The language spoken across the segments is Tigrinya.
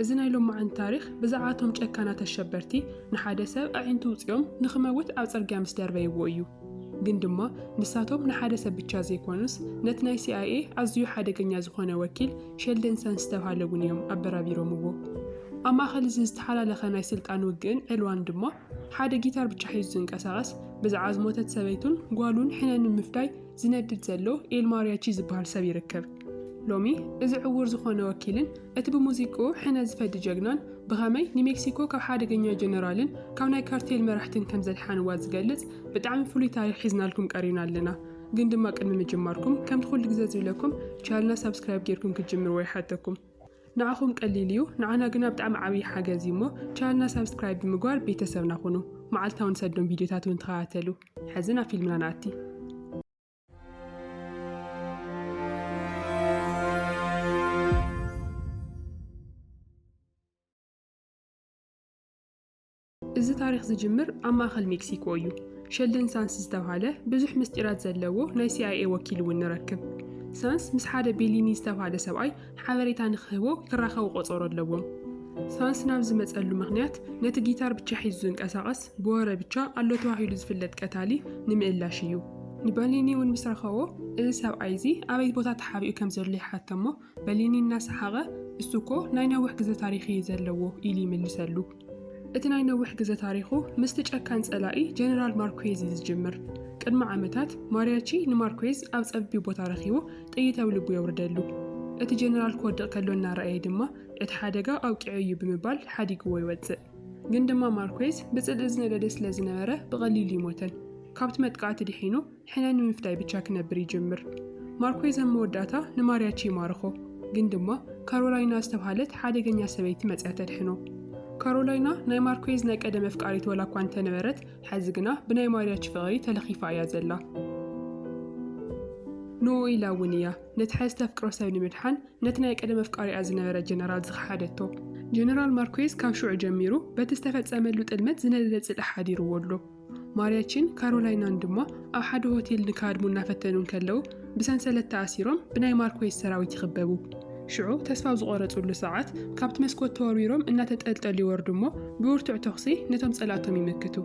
እዚ ናይ ሎማዓን ታሪኽ ብዛዕባቶም ጨካናት አሸበርቲ ንሓደ ሰብ ኣዒንቱ ውፅኦም ንኽመውት ኣብ ጽርግያ ምስ ደርበይዎ እዩ። ግን ድማ ንሳቶም ንሓደ ሰብ ብቻ ዘይኮኑስ ነቲ ናይ CIA ኣዝዩ ሓደገኛ ዝኾነ ወኪል ሼልደን ሳንስ ዝተባህለ እውን እዮም ኣበራቢሮምዎ። ኣብ ማእኸል እዚ ዝተሓላለኸ ናይ ስልጣን ውግእን ዕልዋን ድማ ሓደ ጊታር ብቻ ሒዙ ዝንቀሳቐስ ብዛዕባ ዝሞተት ሰበይቱን ጓሉን ሕነን ንምፍዳይ ዝነድድ ዘሎ ኤልማርያቺ ዝበሃል ሰብ ይርከብ። ሎሚ እዚ ዕውር ዝኾነ ወኪልን እቲ ብሙዚቃኡ ሕነ ዝፈዲ ጀግናን ብኸመይ ንሜክሲኮ ካብ ሓደገኛ ጀነራልን ካብ ናይ ካርቴል መራሕትን ከም ዘድሓንዋ ዝገልጽ ብጣዕሚ ፍሉይ ታሪኽ ሒዝናልኩም ቀሪብና ኣለና። ግን ድማ ቅድሚ ምጅማርኩም ከምቲ ኩሉ ግዜ ዝብለኩም ቻናልና ሰብስክራይብ ጌርኩም ክትጅምሩ ይሓተኩም። ንዓኹም ቀሊል እዩ፣ ንዓና ግና ብጣዕሚ ዓብዪ ሓገዝ እዩ እሞ ቻናልና ሰብስክራይብ ብምግባር ቤተሰብና ሁኑ። መዓልታውን ሰዶም ቪድዮታት እውን ተኸታተሉ። ሕዚ ናብ ፊልምና ንኣቲ። እዚ ታሪኽ ዝጅምር ኣብ ማእኸል ሜክሲኮ እዩ። ሼልደን ሳንስ ዝተባህለ ብዙሕ ምስጢራት ዘለዎ ናይ CIA ወኪል እውን ንረክብ። ሳንስ ምስ ሓደ ቤሊኒ ዝተባህለ ሰብኣይ ሓበሬታ ንክህቦ ክራኸቡ ቆፀሮ ኣለዎም። ሳንስ ናብ ዝመፀሉ ምክንያት ነቲ ጊታር ብቻ ሒዙ ዝንቀሳቐስ ብወረ ብቻ ኣሎ ተባሂሉ ዝፍለጥ ቀታሊ ንምእላሽ እዩ። ንቤሊኒ እውን ምስ ረኸቦ እዚ ሰብኣይ እዚ ኣበይ ቦታ ተሓቢኡ ከም ዘሎ ይሓተሞ ቤሊኒ እናሰሓቐ እሱ እኮ ናይ ነዊሕ ግዜ ታሪኽ እዩ ዘለዎ ኢሉ ይምልሰሉ። እቲ ናይ ነዊሕ ግዜ ታሪኹ ምስቲ ጨካን ጸላኢ ጀነራል ማርኩዌዝ ዝጅምር። ቅድሚ ዓመታት ማርያቺ ንማርኩዌዝ ኣብ ፀቢብ ቦታ ረኺቡ ጥይት ኣብ ልቡ የውርደሉ። እቲ ጀነራል ክወድቕ ከሎ እናረኣየ ድማ እቲ ሓደጋ ኣውቂዑ እዩ ብምባል ሓዲግዎ ይወፅእ። ግን ድማ ማርኩዌዝ ብጽልኢ ዝነደደ ስለ ዝነበረ ብቐሊሉ ይሞተን። ካብቲ መጥቃዕቲ ድሒኑ ሕነን ንምፍዳይ ብቻ ክነብር ይጅምር። ማርኩዌዝ ኣብ መወዳእታ ንማርያቺ ይማርኾ። ግን ድማ ካሮላይና ዝተባህለት ሓደገኛ ሰበይቲ መፅያ ተድሕኖ። ካሮላይና ናይ ማርኩዌዝ ናይ ቀደም ኣፍቃሪት ወላ እኳ እንተነበረት ሕዚ ግና ብናይ ማርያቺ ፍቕሪ ተለኺፋ እያ ዘላ። ንኡ ኢላ እውን እያ ነቲ ሕዚ ተፍቅሮ ሰብ ንምድሓን ነቲ ናይ ቀደም ኣፍቃሪኣ ዝነበረ ጀነራል ዝኸሓደቶ። ጀነራል ማርኩዌዝ ካብ ሽዑ ጀሚሩ በቲ ዝተፈፀመሉ ጥልመት ዝነደደ ጽልኢ ሓዲርዎ ኣሎ። ማርያቺን ካሮላይናን ድማ ኣብ ሓደ ሆቴል ንካድሙ እናፈተኑን ከለው ብሰንሰለት ተኣሲሮም ብናይ ማርኩዌዝ ሰራዊት ይኽበቡ። ሽዑ ተስፋ ዝቆረጹሉ ሰዓት ካብቲ መስኮት ተወርዊሮም እናተጠልጠሉ ይወርዱ እሞ ብውርቱዕ ተኽሲ ነቶም ጸላእቶም ይምክቱ።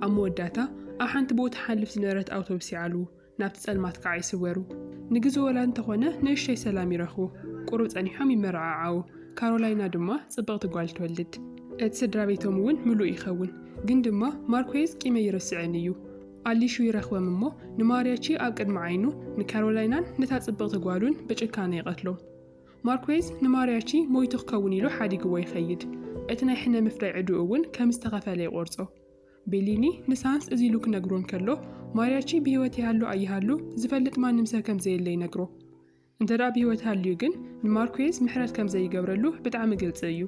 ኣብ መወዳእታ ኣብ ሓንቲ ቦታ ሓልፍ ዝነበረት ኣውቶቡስ ይዓልዉ፣ ናብቲ ጸልማት ከዓ ይስወሩ። ንግዜ ወላ እንተኾነ ንእሽተይ ሰላም ይረኽቡ፣ ቁሩብ ጸኒሖም ይመርዓዓው። ካሮላይና ድማ ጽብቕቲ ጓል ትወልድ። እቲ ስድራ ቤቶም እውን ምሉእ ይኸውን። ግን ድማ ማርኩዌዝ ቂመ ይርስዕን እዩ። ኣሊሹ ይረኽቦም እሞ ንማርያቺ ኣብ ቅድሚ ዓይኑ ንካሮላይናን ነታ ጽብቕቲ ጓሉን ብጭካነ ይቐትሎም። ማርኩዌዝ ንማርያቺ ሞይቱ ክኸውን ኢሉ ሓዲግዎ ይኸይድ። እቲ ናይ ሕነ ምፍዳይ ዕዱኡ እውን ከም ዝተኸፈለ ይቆርጾ። ቤሊኒ ንሳንስ እዚ ኢሉ ክነግሮን ከሎ ማርያቺ ብሂወት ይሃሉ ኣይሃሉ ዝፈልጥ ማንም ሰብ ከም ዘየለ ይነግሮ። እንተዳ ብሂወት ሃልዩ ግን ንማርኩዌዝ ምሕረት ከም ዘይገብረሉ ብጣዕሚ ግልጽ እዩ።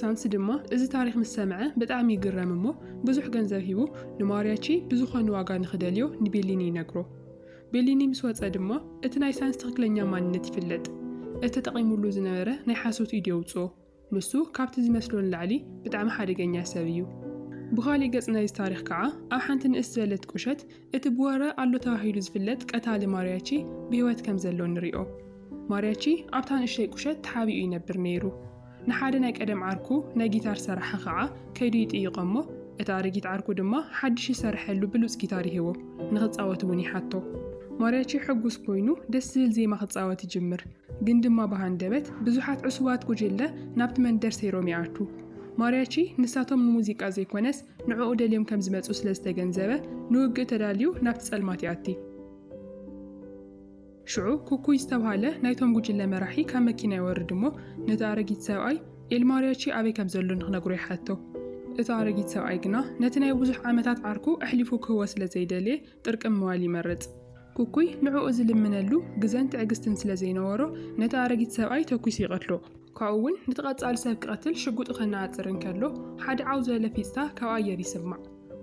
ሳንስ ድማ እዚ ታሪኽ ምስ ሰምዐ ብጣዕሚ ይግረም እሞ ብዙሕ ገንዘብ ሂቡ ንማርያቺ ብዝኾነ ዋጋ ንኽደልዮ ንቤሊኒ ይነግሮ። ቤሊኒ ምስ ወፀ ድማ እቲ ናይ ሳንስ ትኽክለኛ ማንነት ይፍለጥ። እቲ ተጠቒሙሉ ዝነበረ ናይ ሓሶት ኢድ የውፅኦ። ንሱ ካብቲ ዝመስሎን ላዕሊ ብጣዕሚ ሓደገኛ ሰብ እዩ። ብኻሊእ ገጽ ናይዚ ታሪኽ ከዓ ኣብ ሓንቲ ንእስ ዝበለት ቁሸት እቲ ብወረ ኣሎ ተባሂሉ ዝፍለጥ ቀታሊ ማርያቺ ብሂወት ከም ዘሎ ንሪኦ። ማርያቺ ኣብታ ንእሽተይ ቁሸት ተሓቢኡ ይነብር ነይሩ። ንሓደ ናይ ቀደም ዓርኩ ናይ ጊታር ሰራሓ ከዓ ከይዱ ይጥይቆ እሞ እቲ ኣረጊት ዓርኩ ድማ ሓድሽ ይሰርሐሉ ብሉፅ ጊታር ይህቦ ንኽፃወት እውን ይሓቶ። ማርያቺ ሕጉስ ኮይኑ ደስ ዝብል ዜማ ክፃወት ይጅምር። ግን ድማ ብሃንደበት ብዙሓት ዕሱባት ጉጅለ ናብቲ መንደር ሰይሮም ይኣቱ። ማርያቺ ንሳቶም ንሙዚቃ ዘይኮነስ ንዕኡ ደልዮም ከም ዝመፁ ስለ ዝተገንዘበ ንውግእ ተዳልዩ ናብቲ ጸልማት ይኣቲ። ሽዑ ኩኩይ ዝተባህለ ናይቶም ጉጅለ መራሒ ካብ መኪና ይወርድ እሞ ነቲ ኣረጊት ሰብኣይ ኤልማርያቺ ኣበይ ከም ዘሎ ንኽነግሮ ይሓቶ። እቲ ኣረጊት ሰብኣይ ግና ነቲ ናይ ብዙሕ ዓመታት ዓርኩ ኣሕሊፉ ክህቦ ስለ ዘይደልየ ጥርቅም ምባል ይመርጽ። ኩኩይ ንዕኡ ዝልምነሉ ግዘን ትዕግስትን ስለ ዘይነበሮ ነቲ ኣረጊት ሰብኣይ ተኩስ ይቐትሎ። ካብኡ እውን ንተቐጻሊ ሰብ ክቐትል ሽጉጡ ከነዓጽር እንከሎ ሓደ ዓው ዝበለ ፊስታ ካብ ኣየር ይስማዕ።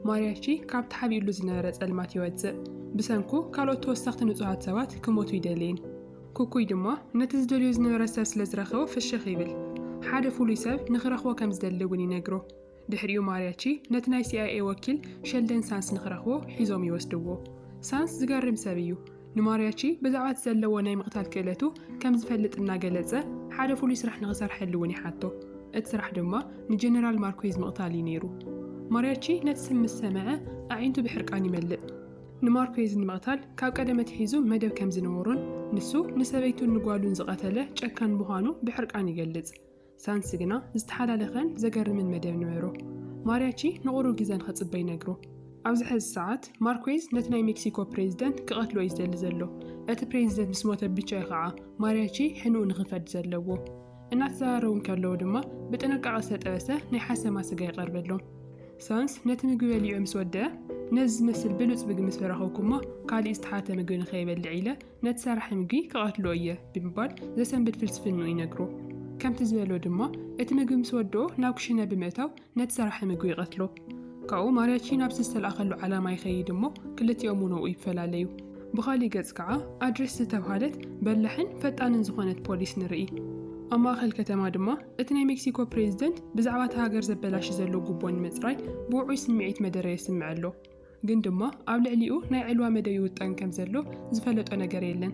ማርያቺ ካብቲ ሓቢኡሉ ዝነበረ ጸልማት ይወፅእ። ብሰንኩ ካልኦት ተወሳኽቲ ንጹሃት ሰባት ክሞቱ ይደልይን። ኩኩይ ድማ ነቲ ዝደልዮ ዝነበረ ሰብ ስለ ዝረኸቦ ፍሽኽ ይብል። ሓደ ፍሉይ ሰብ ንኽረኽቦ ከም ዝደሊ እውን ይነግሮ። ድሕሪኡ ማርያቺ ነቲ ናይ CIA ወኪል ሼልደን ሳንስ ንኽረኽቦ ሒዞም ይወስድዎ። ሳንስ ዝገርም ሰብ እዩ። ንማርያቺ ብዛዕባ ዘለዎ ናይ ምቕታል ክእለቱ ከም ዝፈልጥ እናገለጸ ሓደ ፍሉይ ስራሕ ንኽሰርሐሉ እውን ይሓቶ። اتسرح دما نجنرال ماركويز مقتالي نيرو مارياتشي نتسم السماعة أعينتو بحرقاني ملئ نماركويز المقتال كاو قدمت حيزو مدب كم زنورون نسو نسبيتو نقوالون زغتله چكان بوهانو بحرقاني قلز سانسيغنا زتحالالخن زقر من مدب نميرو مارياتشي نغورو جيزان خطبي نقرو أوزح الساعات ماركويز نتناي مكسيكو بريزيدنت كقتلو يزدل زلو ات بريزيدنت مسموته بيتشاي خاعة مارياتشي حنو نغفد زلوو እናት ዛረውን ካለው ድማ በጥንቃቄ ሰጠበሰ ናይ ሓሰማ ስጋ ይቀርበሎም ሳንስ ነቲ ምግቢ በሊዑ ምስ ወደ ነዝ መስል ብሉጽ ምግቢ ምስ ፈረኸውኩማ ካሊ ዝተሓተ ምግቢ ንኸይበልዕ ኢለ ነቲ ሰራሕ ምግቢ ከቀትሎ እየ ብምባል ዘሰንብድ ፍልስፍኑ ይነግሮ ከምቲ ዝበሎ ድማ እቲ ምግቢ ምስ ወዶ ናብ ክሽነ ብምእታው ነቲ ሰራሕ ምግቢ ይቀትሎ ካኡ ማርያቺ ናብ ዝተላኸሉ ዓላማ ይኸይድ እሞ ክልቲኦም ነው ይፈላለዩ ብኻሊ ገጽ ከዓ አድሬስ ተባሃለት በላሕን ፈጣንን ዝኾነት ፖሊስ ንርኢ أماخل كتما دما اتناي مكسيكو بريزيدنت بزعبات هاجر زبلاش زلو قبون مصراي بوعي سمعيت مدري يسمعلو ግን ድማ ኣብ ልዕሊኡ ናይ ዕልዋ መደይ ውጣን ከም ዘሎ ዝፈለጦ ነገር የለን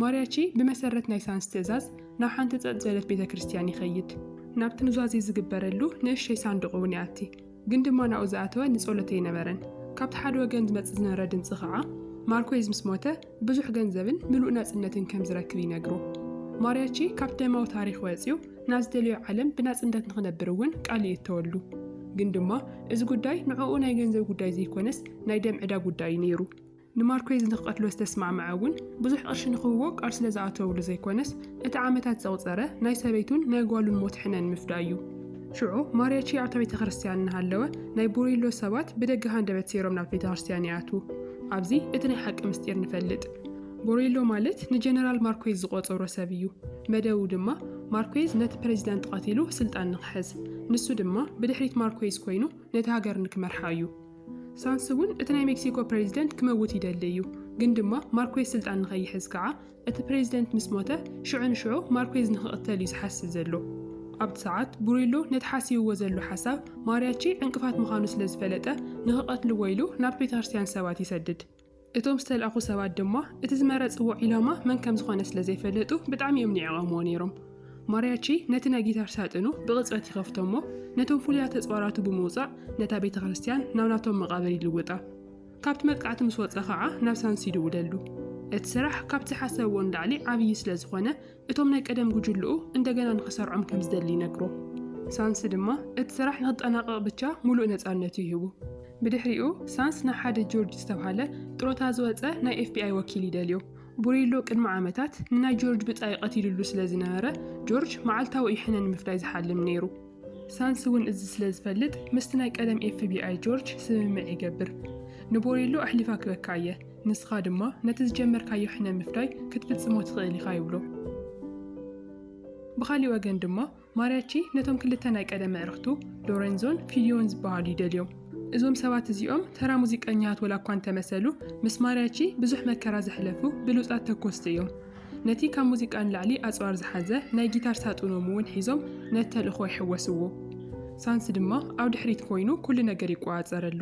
ማርያቺ ብመሰረት ናይ ሳንስ ትእዛዝ ናብ ሓንቲ ጸጥ ዘለት ቤተክርስትያን ይኸይድ ናብቲ ንዟዚ ዝግበረሉ ንእሽተይ ሳንዱቕ እውን ይኣቲ ግን ድማ ናብኡ ዝኣተወ ንጸሎት ይነበረን ካብቲ ሓደ ወገን ዝመጽእ ዝነበረ ድምጺ ከዓ ማርኮይዝ ምስ ሞተ ብዙሕ ገንዘብን ምሉእ ናጽነትን ከም ዝረክብ ይነግሩ ማርያቺ ካብ ደማው ታሪኽ ወፂኡ ናብ ዝደልዮ ዓለም ብናጽነት ንኽነብር እውን ቃል ይተወሉ ግን ድማ እዚ ጉዳይ ንዕኡ ናይ ገንዘብ ጉዳይ ዘይኮነስ ናይ ደም ዕዳ ጉዳይ ነይሩ ንማርኮይዝ ንኽቀትሎ ዝተስማዕምዐ እውን ብዙሕ ቅርሺ ንኽህቦ ቃል ስለ ዝኣተውሉ ዘይኮነስ እቲ ዓመታት ዘቑፀረ ናይ ሰበይቱን ናይ ጓሉን ሞት ሕነን ምፍዳእ እዩ ሽዑ ማርያቺ ኣብ ቤተ ክርስቲያን እናሃለወ ናይ ቡሪሎ ሰባት ብደገ ሃንደበት ሴሮም ናብ ቤተ ክርስቲያን ይኣትዉ ኣብዚ እቲ ናይ ሓቂ ምስጢር ንፈልጥ ቡሪሎ ማለት ንጀነራል ማርኮይዝ ዝቆፀሮ ሰብ እዩ መደቡ ድማ ማርኮይዝ ነቲ ፕሬዝዳንት ቀቲሉ ስልጣን ንኽሕዝ ንሱ ድማ ብድሕሪት ማርኮይዝ ኮይኑ ነቲ ሃገር ንክመርሓ እዩ ሳንስ እውን እቲ ናይ ሜክሲኮ ፕሬዝዳንት ክመውት ይደሊ እዩ ግን ድማ ማርኮይዝ ስልጣን ንኸይሕዝ ከዓ እቲ ፕሬዝዳንት ምስ ሞተ ሽዑ ንሽዑ ማርኮይዝ ንኽቕተል እዩ ዝሓስብ ዘሎ ኣብቲ ሰዓት ቡሪሎ ነቲ ሓሲብዎ ዘሎ ሓሳብ ማርያቺ ዕንቅፋት ምዃኑ ስለ ዝፈለጠ ንኽቐትልዎ ኢሉ ናብ ቤተ ክርስቲያን ሰባት ይሰድድ እቶም ዝተልኣኹ ሰባት ድማ እቲ ዝመረፅዎ ዒላማ መን ከም ዝኾነ ስለ ዘይፈለጡ ብጣዕሚ እዮም ንዕቐምዎ ነይሮም ማርያቺ ነቲ ናይ ጊታር ሳጥኑ ብቕፅበት ይኸፍቶሞ ነቶም ፍሉያት ተፅዋራቱ ብምውፃእ ነታ ቤተ ክርስቲያን ናብ ናቶም መቃብር ይልውጣ ካብቲ መጥቃዕቲ ምስ ወፀ ከዓ ናብ ሳንስ ይድውለሉ እቲ ስራሕ ካብቲ ሓሰብዎ እንዳዕሊ ዓብዪ ስለ ዝኾነ እቶም ናይ ቀደም ጉጅልኡ እንደገና ንኽሰርዖም ከም ዝደሊ ይነግሮ ሳንስ ድማ እቲ ስራሕ ንኽጠናቀቕ ብቻ ሙሉእ ነፃነቱ ይህቡ ብድሕሪኡ ሳንስ ናብ ሓደ ጆርጅ ዝተባሃለ ጥሮታ ዝወፀ ናይ FBI ወኪል ይደልዮ ቡሪሎ ቅድሚ ዓመታት ንናይ ጆርጅ ብጻይ ቀቲልሉ ስለ ዝነበረ ጆርጅ መዓልታዊ ይሕነን ምፍላይ ዝሓልም ነይሩ ሳንስ እውን እዚ ስለ ዝፈልጥ ምስቲ ናይ ቀደም FBI ጆርጅ ስምምዕ ይገብር ንቡሪሎ ኣሕሊፋ ክበካ እየ ንስኻ ድማ ነቲ ዝጀመርካዮ ሕነን ምፍላይ ክትፍጽሞ ትኽእል ኢኻ ይብሎ ብኻሊእ ወገን ድማ ማርያቺ ነቶም ክልተ ናይ ቀደም ኣዕርኽቱ ሎሬንዞን ፊሊዮን ዝበሃሉ ይደልዮም እዞም ሰባት እዚኦም ተራ ሙዚቀኛት ወላ እኳ እንተመሰሉ ምስ ማርያቺ ብዙሕ መከራ ዘሕለፉ ብሉፃት ተኮስቲ እዮም ነቲ ካብ ሙዚቃ ንላዕሊ ኣፅዋር ዝሓዘ ናይ ጊታር ሳጡኖም እውን ሒዞም ነቲ ተልእኾ ይሕወስዎ ሳንስ ድማ ኣብ ድሕሪት ኮይኑ ኩሉ ነገር ይቆፃፀረሉ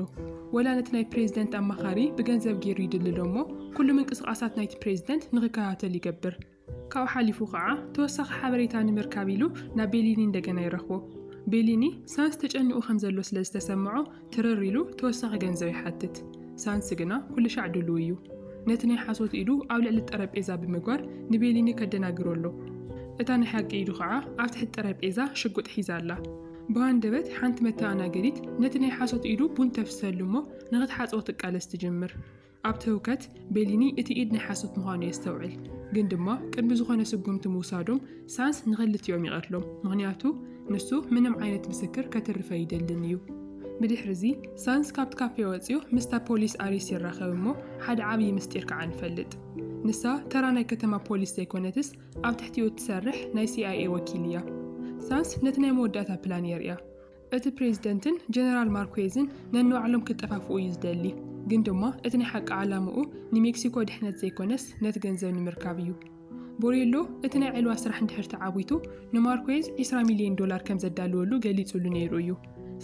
ወላ ነቲ ናይ ፕሬዝዳንት ኣማኻሪ ብገንዘብ ገይሩ ይድልሎ እሞ ኩሉ ምንቅስቓሳት ናይቲ ፕሬዝዳንት ንኽከታተል ይገብር ካብኡ ሓሊፉ ከዓ ተወሳኺ ሓበሬታ ንምርካብ ኢሉ ናብ ቤሊኒ እንደገና ይረኽቦ ቤሊኒ ሳንስ ተጨኒኡ ከም ዘሎ ስለ ዝተሰምዖ ትርር ኢሉ ተወሳኺ ገንዘብ ይሓትት ሳንስ ግና ኩሉ ሻዕ ድልው እዩ ነቲ ናይ ሓሶት ኢሉ ኣብ ልዕሊ ጠረጴዛ ብምግባር ንቤሊኒ ከደናግረሎ እታ ናይ ሓቂ ኢሉ ከዓ ኣብ ትሕቲ ጠረጴዛ ሽጉጥ ሒዛ ኣላ ብሃንደበት ሓንቲ መተኣናገሪት ነቲ ናይ ሓሶት ኢሉ ቡን ተፍሰሉ እሞ ንኽትሓፅቦ ትቃለስ ትጅምር ኣብ ተውከት ቤሊኒ እቲ ኢድ ናይ ሓሶት ምዃኑ የስተውዕል ግን ድማ ቅድሚ ዝኾነ ስጉምቲ ምውሳዶም ሳንስ ንኽልቲኦም ይቐትሎም ምኽንያቱ ንሱ ምንም ዓይነት ምስክር ከተርፈ ይደልን እዩ ብድሕሪዚ ሳንስ ካብቲ ካፌ ወፂኡ ምስታ ፖሊስ ኣሪስ ይራኸብ እሞ ሓደ ዓብዪ ምስጢር ከዓ ንፈልጥ ንሳ ተራ ናይ ከተማ ፖሊስ ዘይኮነትስ ኣብ ትሕቲኡ ትሰርሕ ናይ CIA ወኪል እያ ሳንስ ነቲ ናይ መወዳእታ ፕላን የርእያ እቲ ፕሬዝዳንትን ጀነራል ማርኮይዝን ነንባዕሎም ክጠፋፍኡ እዩ ዝደሊ ግን ድማ እቲ ናይ ሓቂ ዓላምኡ ንሜክሲኮ ድሕነት ዘይኮነስ ነቲ ገንዘብ ንምርካብ እዩ ቡሪሎ እቲ ናይ ዕልዋ ስራሕ እንድሕር ተዓዊቱ ንማርኮይዝ $20 ሚልዮን ከም ዘዳልወሉ ገሊጹሉ ነይሩ እዩ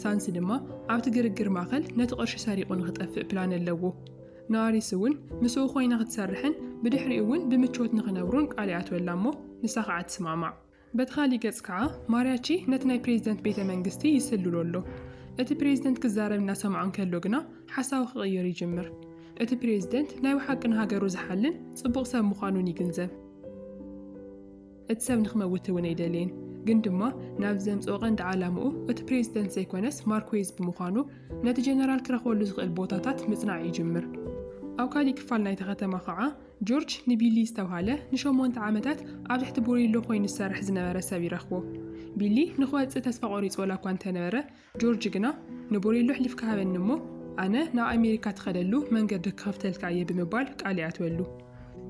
ሳንስ ድማ ኣብቲ ግርግር ማእኸል ነቲ ቅርሺ ሰሪቑ ንኽጠፍእ ፕላን ኣለዎ ንኣሪስ እውን ምስኡ ኮይና ክትሰርሕን ብድሕሪኡ እውን ብምቾት ንኽነብሩን ቃል ይኣትወላ እሞ ንሳ ከዓ ትስማማዕ بتخالي قص كعا مارياتشي نتناي بريزيدنت بيت منغستي يسللو له اتي بريزيدنت كزارب نا سمعون كلوغنا حساو خغير يجمر اتي بريزيدنت ناي وحقن هاجرو زحلن صبوق سب مخانون يگنزب ات سب نخموت ون يدلين ግን ድማ ናብ ዘምጽኦቐንድ ዓላምኡ እቲ ፕሬዝደንት ዘይኮነስ ማርኩዌዝ ብምዃኑ ነቲ ጀነራል ክረኽበሉ ዝኽእል ቦታታት ምጽናዕ ይጅምር። ኣብ ካሊእ ክፋል ናይቲ ከተማ ከዓ ጆርጅ ንቢሊ ዝተባሃለ ን8 ዓመታት ኣብ ትሕቲ ቦሬሎ ኮይኑ ዝሰርሕ ዝነበረ ሰብ ይረኽቦ። ቢሊ ንኽወፅእ ተስፋ ቆሪጹ ወላ እኳ እንተነበረ ጆርጅ ግና ንቦሬሎ ሕሊፍካ ሃበኒ እሞ ኣነ ናብ ኣሜሪካ ትኸደሉ መንገዲ ክኸፍተልካ እየ ብምባል ቃል ይኣትወሉ።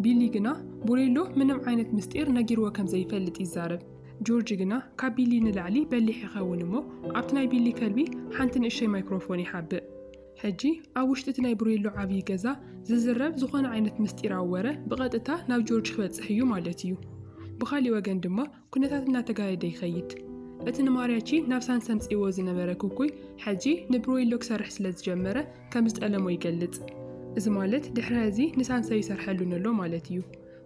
ቢሊ ግና ቦሬሎ ምንም ዓይነት ምስጢር ነጊርዎ ከም ዘይፈልጥ ይዛረብ። ጆርጅ ግና ካብ ቢሊ ንላዕሊ በሊሕ ይኸውን እሞ ኣብቲ ናይ ቢሊ ከልቢ ሓንቲ ንእሽተይ ማይክሮፎን ይሓብእ። ሕጂ ኣብ ውሽጢ እቲ ናይ ቦሬሎ ዓብዪ ገዛ ዝዝረብ ዝኾነ ዓይነት ምስጢራዊ ወረ ብቐጥታ ናብ ጆርጅ ክበፅሕ እዩ ማለት እዩ። ብኻሊእ ወገን ድማ ኩነታት እናተጋየደ ይኸይድ። እቲ ንማርያቺ ናብ ሳንስ ኣምፂዎ ዝነበረ ኩኩይ ሕጂ ንቦሬሎ ክሰርሕ ስለ ዝጀመረ ከም ዝጠለሞ ይገልጽ። እዚ ማለት ድሕሪ እዚ ንሳንሰ ይሰርሐሉ ነሎ ማለት እዩ።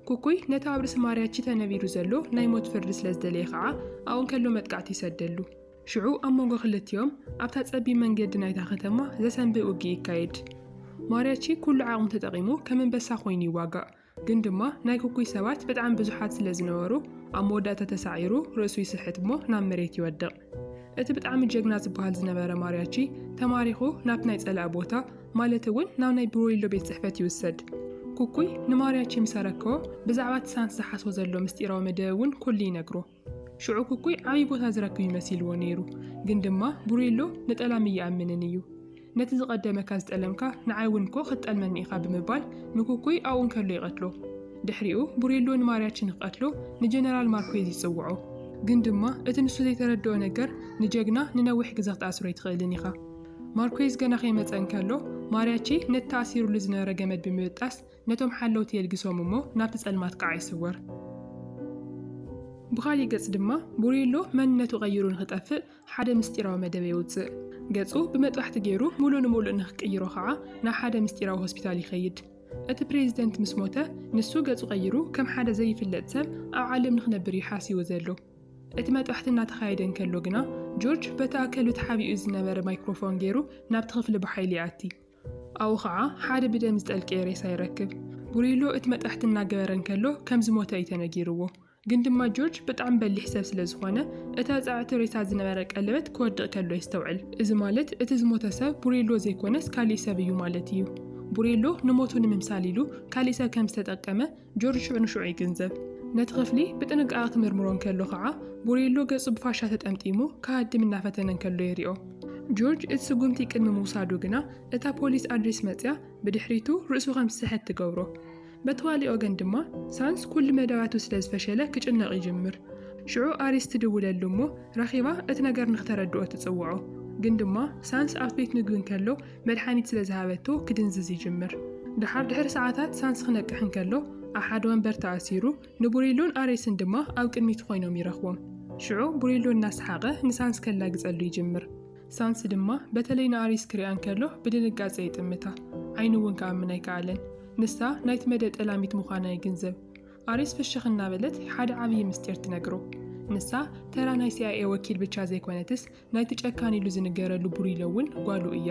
ኩኩይ ነታ ኣብ ርእሲ ማርያቺ ተነቢሩ ዘሎ ናይ ሞት ፍርዲ ስለ ዝደለየ ከዓ ኣብኡ ከሎ መጥቃዕቲ ይሰደሉ። ሽዑ ኣብ መንጎ ክልቲኦም ኣብታ ጸቢብ መንገዲ ናይታ ከተማ ዘሰንብእ ውግእ ይካየድ። ማርያቺ ኩሉ ዓቕሙ ተጠቒሙ ከም አንበሳ ኮይኑ ይዋጋእ። ግን ድማ ናይ ኩኩይ ሰባት ብጣዕሚ ብዙሓት ስለ ዝነበሩ ኣብ መወዳእታ ተሳዒሩ ርእሱ ይስሕት እሞ ናብ መሬት ይወድቕ። እቲ ብጣዕሚ ጀግና ዝበሃል ዝነበረ ማርያቺ ተማሪኹ ናብ ናይ ጸላእ ቦታ ማለት እውን ናብ ናይ ቦሬሎ ቤት ጽሕፈት ይውሰድ። ኩኩይ ንማርያቺ ምስ ረከቦ ብዛዕባ እቲ ሳንስ ዝሓስቦ ዘሎ ምስጢራዊ መደብ እውን ኩሉ ይነግሮ። ሽዑ ኩኩይ ዓብዪ ቦታ ዝረክብ ይመስልዎ ነይሩ። ግን ድማ ቦሬሎ ንጠላሚ ይኣምንን እዩ። ነቲ ዝቐደመካ ዝጠለምካ ንዓይ እውን እኮ ክትጠልመኒ ኢኻ ብምባል ንኩኩይ ኣብኡ ከሎ ይቐትሎ። ድሕሪኡ ቦሬሎ ንማርያቺ ንኽቐትሎ ንጀነራል ማርኩዌዝ ይጽውዖ። ግን ድማ እቲ ንሱ ዘይተረድኦ ነገር ንጀግና ንነዊሕ ግዜ ክትኣስሮ ይትኽእልን ኢኻ። ማርኩዌዝ ገና ከይመፀን ከሎ ማርያቺ ነቲ ተኣሲሩሉ ዝነበረ ገመድ ብምብጣስ ነቶም ሓለውቲ የልግሶም እሞ ናብቲ ጸልማት ከዓ ይስወር። ብኻሊእ ገጽ ድማ ቦሬሎ መንነቱ ቀይሩ ንኽጠፍእ ሓደ ምስጢራዊ መደብ የውፅእ። ገጹ ብመጥባሕቲ ገይሩ ሙሉእ ንሙሉእ ንኽቅይሮ ከዓ ናብ ሓደ ምስጢራዊ ሆስፒታል ይኸይድ። እቲ ፕሬዝደንት ምስ ሞተ ንሱ ገጹ ቀይሩ ከም ሓደ ዘይፍለጥ ሰብ ኣብ ዓለም ንኽነብር እዩ ሓሲቡ ዘሎ። እቲ መጥባሕቲ እናተኻየደ እንከሎ ግና ጆርጅ በተኣከሉ ተሓቢኡ ዝነበረ ማይክሮፎን ገይሩ ናብቲ ክፍሊ ብሓይሊ ይኣቲ። ኣብኡ ከዓ ሓደ ብደም ዝጠልቀየ ሬሳ ይረክብ። ቦሬሎ እቲ መጥባሕቲ እናገበረ እንከሎ ከም ዝሞተ እዩ ተነጊርዎ። ግን ድማ ጆርጅ ብጣዕሚ በሊሕ ሰብ ስለ ዝኾነ እቲ ኣጻብዕቲ ሬሳ ዝነበረ ቀለበት ክወድቕ ከሎ ይስተውዕል። እዚ ማለት እቲ ዝሞተ ሰብ ቦሬሎ ዘይኮነስ ካሊእ ሰብ እዩ ማለት እዩ። ቦሬሎ ንሞቱ ንምምሳል ኢሉ ካሊእ ሰብ ከም ዝተጠቀመ ጆርጅ ሽዑ ንሽዑ ይግንዘብ። ነቲ ክፍሊ ብጥንቃቐ ክምርምሮ እንከሎ ከዓ ቦሬሎ ገጹ ብፋሻ ተጠምጢሙ ካሃድም እናፈተነ እንከሎ ይሪኦ። ጆርጅ እቲ ስጉምቲ ቅድሚ ምውሳዱ ግና እታ ፖሊስ ኣድሬስ መፅያ ብድሕሪቱ ርእሱ ከም ዝስሕት ትገብሮ። በተኻሊእ ወገን ድማ ሳንስ ኩሉ መደባቱ ስለ ዝፈሸለ ክጭነቕ ይጅምር። ሽዑ ኣሪስ ትድውለሉ እሞ ረኺባ እቲ ነገር ንኽተረድኦ ትጽውዖ። ግን ድማ ሳንስ ኣብ ቤት ምግቢ እንከሎ መድሓኒት ስለ ዝሃበቶ ክድንዝዝ ይጅምር። ድሕሪ ሰዓታት ሳንስ ክነቅሕ እንከሎ ኣብ ሓደ ወንበር ተኣሲሩ ንቦሬሎን ኣሬስን ድማ ኣብ ቅድሚቱ ኮይኖም ይረኽቦም። ሽዑ ቦሬሎ እናሰሓቐ ንሳንስ ከላግጸሉ ይጅምር። ሳንስ ድማ በተለይ ንኣሪስ ክሪኣ እንከሎ ብድንጋጼ ይጥምታ። ዓይኑ እውን ከኣምን ኣይከኣለን። ንሳ ናይቲ መደብ ጠላሚት ምዃና ይግንዘብ። ኣሪስ ፍሽኽ እናበለት ሓደ ዓብዪ ምስጢር ትነግሮ። ንሳ ተራ ናይ CIA ወኪል ብቻ ዘይኮነትስ ናይቲ ጨካን ኢሉ ዝንገረሉ ቦሬሎ እውን ጓሉ እያ።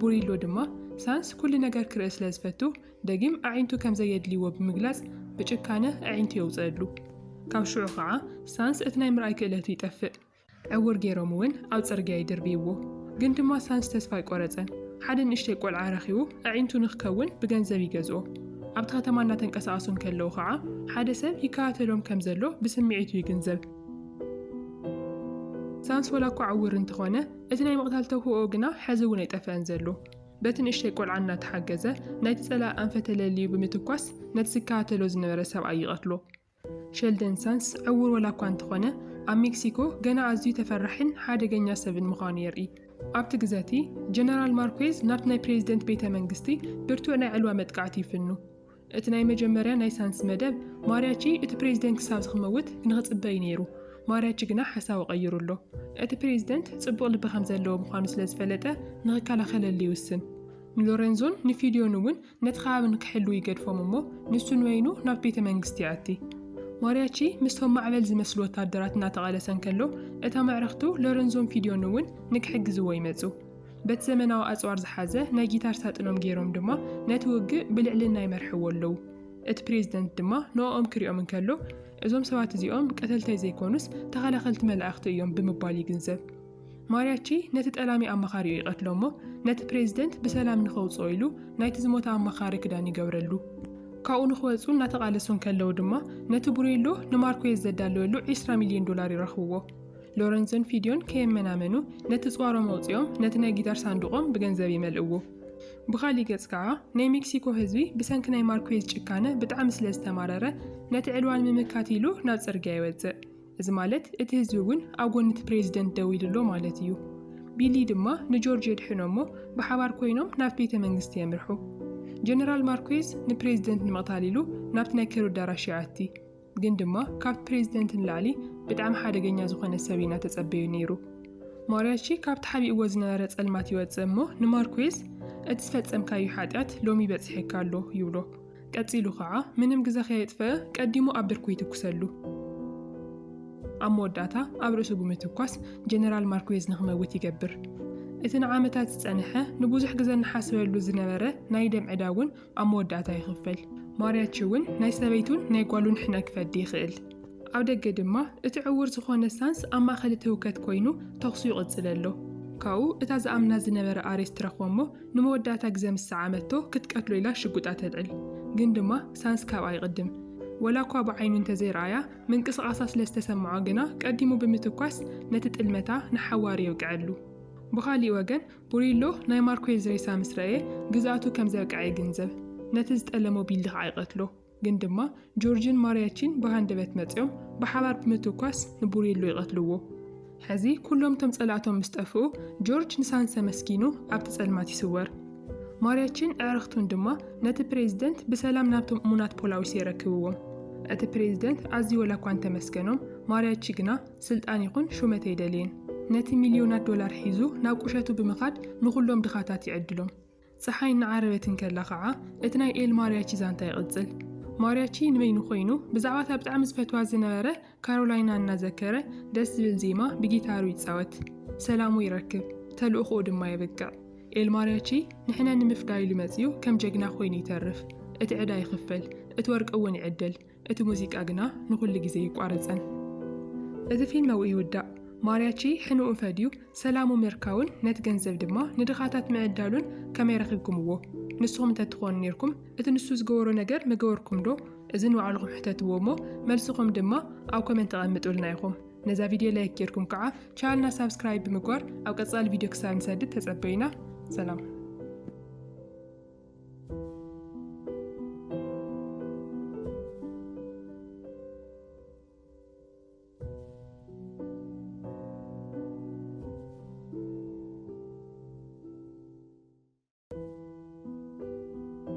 ቦሬሎ ድማ ሳንስ ኩሉ ነገር ክርኢ ስለ ዝፈቱ ደጊም ኣዒንቱ ከም ዘየድልይዎ ብምግላጽ ብጭካነ ኣዒንቱ የውፅአሉ። ካብ ሽዑ ከዓ ሳንስ እቲ ናይ ምርኣይ ክእለቱ ይጠፍእ። ዕውር ገይሮም እውን ኣብ ጽርግያ ይድርብይዎ። ግን ድማ ሳንስ ተስፋ ይቆረፀን። ሓደ ንእሽተይ ቆልዓ ረኺቡ ኣዒንቱ ንኽከውን ብገንዘብ ይገዝኦ። ኣብቲ ከተማ እናተንቀሳቐሱ እንከለዉ ከዓ ሓደ ሰብ ይከታተሎም ከም ዘሎ ብስምዒቱ ይግንዘብ። ሳንስ ወላ እኳ ዕውር እንተኾነ እቲ ናይ ምቕታል ተውህኦ ግና ሕዚ እውን ኣይጠፍአን ዘሎ። በቲ ንእሽተይ ቆልዓ እናተሓገዘ ናይቲ ጸላእ ኣንፈተለልዩ ብምትኳስ ነቲ ዝከታተሎ ዝነበረ ሰብኣይ ይቐትሎ። ሸልደን ሳንስ ዕውር ወላ እኳ እንተኾነ ኣብ ሜክሲኮ ገና ኣዝዩ ተፈራሕን ሓደገኛ ሰብን ምዃኑ የርኢ። ኣብቲ ግዜቲ ጀነራል ማርኩዌዝ ናብቲ ናይ ፕሬዝደንት ቤተ መንግስቲ ብርቱዕ ናይ ዕልዋ መጥቃዕቲ ይፍኑ። እቲ ናይ መጀመርያ ናይ ሳንስ መደብ ማርያቺ እቲ ፕሬዝደንት ክሳብ ዝኽመውት ንኽጽበይ ነይሩ። ማርያቺ ግና ሓሳቡ ቀይሩሎ። እቲ ፕሬዝደንት ጽቡቕ ልቢ ከም ዘለዎ ምዃኑ ስለ ዝፈለጠ ንኽከላኸለሉ ይውስን። ንሎሬንዞን ንፊድዮን እውን ነቲ ከባቢ ንክሕልው ይገድፎም እሞ ንሱ ንወይኑ ናብ ቤተ መንግስቲ ይኣቲ። ማርያቺ ምስቶም ማዕበል ዝመስሉ ወታደራት እናተቃለሰን ከሎ እታ መዕረክቱ ሎረንዞን ፊዲዮን እውን ንክሕግዝዎ ይመጹ በት ዘመናዊ ኣጽዋር ዝሓዘ ናይ ጊታር ሳጥኖም ገይሮም ድማ ነቲ ውግእ ብልዕልና ይመርሕዎ ኣለዉ እቲ ፕሬዝደንት ድማ ንኦም ክሪኦም እንከሎ እዞም ሰባት እዚኦም ቀተልተይ ዘይኮኑስ ተኸላኸልቲ መላእኽቲ እዮም ብምባል ይግንዘብ ማርያቺ ነቲ ጠላሚ ኣመኻሪኡ ይቀትሎሞ ነቲ ፕሬዝደንት ብሰላም ንኸውፅኦ ኢሉ ናይቲ ዝሞታ ኣመኻሪ ክዳን ይገብረሉ ካብኡ ንኽወፁ እናተቃለሱን ከለዉ ድማ ነቲ ቡሬሎ ንማርኩዌዝ ዘዳለወሉ 20 ሚልዮን ዶላር ይረኽብዎ ሎረንዞን ፊዲዮን ከየመናመኑ ነቲ ጽዋሮም ኣውፅኦም ነቲ ናይ ጊታር ሳንዱቆም ብገንዘብ ይመልእዎ ብኻሊእ ገጽ ከዓ ናይ ሜክሲኮ ህዝቢ ብሰንኪ ናይ ማርኩዌዝ ጭካነ ብጣዕሚ ስለ ዝተማረረ ነቲ ዕልዋን ምምካት ኢሉ ናብ ጽርግያ ይወፅእ እዚ ማለት እቲ ህዝቢ እውን ኣብ ጎኒ እቲ ፕሬዝደንት ደው ኢሉ ኣሎ ማለት እዩ ቢሊ ድማ ንጆርጅ የድሕኖሞ ብሓባር ኮይኖም ናብ ቤተ መንግስቲ የምርሑ ጀነራል ማርኩዌዝ ንፕሬዝደንት ንምቕታል ኢሉ ናብቲ ናይ ክሩ ኣዳራሽ ይኣቲ ግን ድማ ካብ ፕሬዝደንት ንላዕሊ ብጣዕሚ ሓደገኛ ዝኾነ ሰብ እናተጸበዩ ነይሩ ማርያቺ ካብቲ ሓቢእዎ ዝነበረ ጸልማት ይወፅእ እሞ ንማርኩዌዝ እቲ ዝፈጸምካዩ ሓጢኣት ሎሚ በፂሕካ ኣሎ ይብሎ ቀፂሉ ከዓ ምንም ግዜ ከየጥፍአ ቀዲሙ ኣብ ብርኩ ይትኩሰሉ ኣብ መወዳእታ ኣብ ርእሱ ብምትኳስ ጀነራል ማርኩዌዝ ንኽመውት ይገብር እቲ ንዓመታት ዝጸንሐ ንብዙሕ ግዜ ንሓስበሉ ዝነበረ ናይ ደም ዕዳ እውን ኣብ መወዳእታ ይኽፈል ማርያቺ እውን ናይ ሰበይቱን ናይ ጓሉን ሕነ ክፈዲ ይኽእል ኣብ ደገ ድማ እቲ ዕውር ዝኾነ ሳንስ ኣብ ማእኸል እቲ ህውከት ኮይኑ ተኽሱ ይቕጽል ኣሎ ካብኡ እታ ዝኣምና ዝነበረ ኣሬስት ረኽቦሞ ንመወዳእታ ግዜ ምስ ዓመቶ ክትቀትሎ ኢላ ሽጉጣ ተጥዕል ግን ድማ ሳንስ ካብኣ ይቕድም ወላ እኳ ብዓይኑ እንተዘይረኣያ ምንቅስቓሳ ስለ ዝተሰምዖ ግና ቀዲሙ ብምትኳስ ነቲ ጥልመታ ንሓዋሪ የውቅዐሉ ብኻሊእ ወገን ቡሪሎ ናይ ማርኩዌዝ ሬሳ ምስ ረአየ ግዝኣቱ ከም ዘብቅዐ ይግንዘብ ነቲ ዝጠለሞ ቢሊ ከዓ ይቐትሎ ግን ድማ ጆርጅን ማርያቺን ብሃንደበት መፂኦም ብሓባር ብምትኳስ ንቡሪሎ ይቐትልዎ ሕዚ ኩሎም ቶም ጸላእቶም ምስ ጠፍኡ ጆርጅ ንሳንሰ መስኪኑ ኣብቲ ጸልማት ይስወር ማርያቺን ኣዕርኽቱን ድማ ነቲ ፕሬዝደንት ብሰላም ናብቶም እሙናት ፖላዊስ የረክብዎም እቲ ፕሬዝደንት ኣዝዩ ወላ እኳ እንተመስገኖም ማርያቺ ግና ስልጣን ይኹን ሹመት ኣይደልየን ነቲ ሚልዮናት ዶላር ሒዙ ናብ ቁሸቱ ብምኻድ ንኹሎም ድኻታት ይዕድሎም ፀሓይ እናዓረበትን ከላ ከዓ እቲ ናይ ኤል ማርያቺ ዛንታ ይቕጽል ማርያቺ ንበይኑ ኮይኑ ብዛዕባ እታ ብጣዕሚ ዝፈትዋ ዝነበረ ካሮላይና እናዘከረ ደስ ዝብል ዜማ ብጊታሩ ይፃወት ሰላሙ ይረክብ ተልእኽኡ ድማ ይብቅዕ ኤል ማርያቺ ንሕና ንምፍዳይሉ መፅዩ ከም ጀግና ኮይኑ ይተርፍ እቲ ዕዳ ይኽፈል እቲ ወርቂ እውን ይዕደል እቲ ሙዚቃ ግና ንኹሉ ግዜ ይቋረፀን እዚ ፊልም ኣው ይውዳእ ማርያቺ ሕንኡን ፈድዩ ሰላሙ ምርካውን ነቲ ገንዘብ ድማ ንድኻታት ምዕዳሉን ከመይ ረኺብኩምዎ ንስኹም እንተትኾኑ ነርኩም እቲ ንሱ ዝገበሮ ነገር መገበርኩም ዶ እዚ ንባዕልኩም ሕተትዎ እሞ መልስኹም ድማ ኣብ ኮሜንት ተቐምጡልና ኢኹም ነዛ ቪድዮ ላይክ ጌርኩም ከዓ ቻናልና ሳብስክራይብ ብምግባር ኣብ ቀጻሊ ቪድዮ ክሳብ ንሰድድ ተጸበዩና ሰላም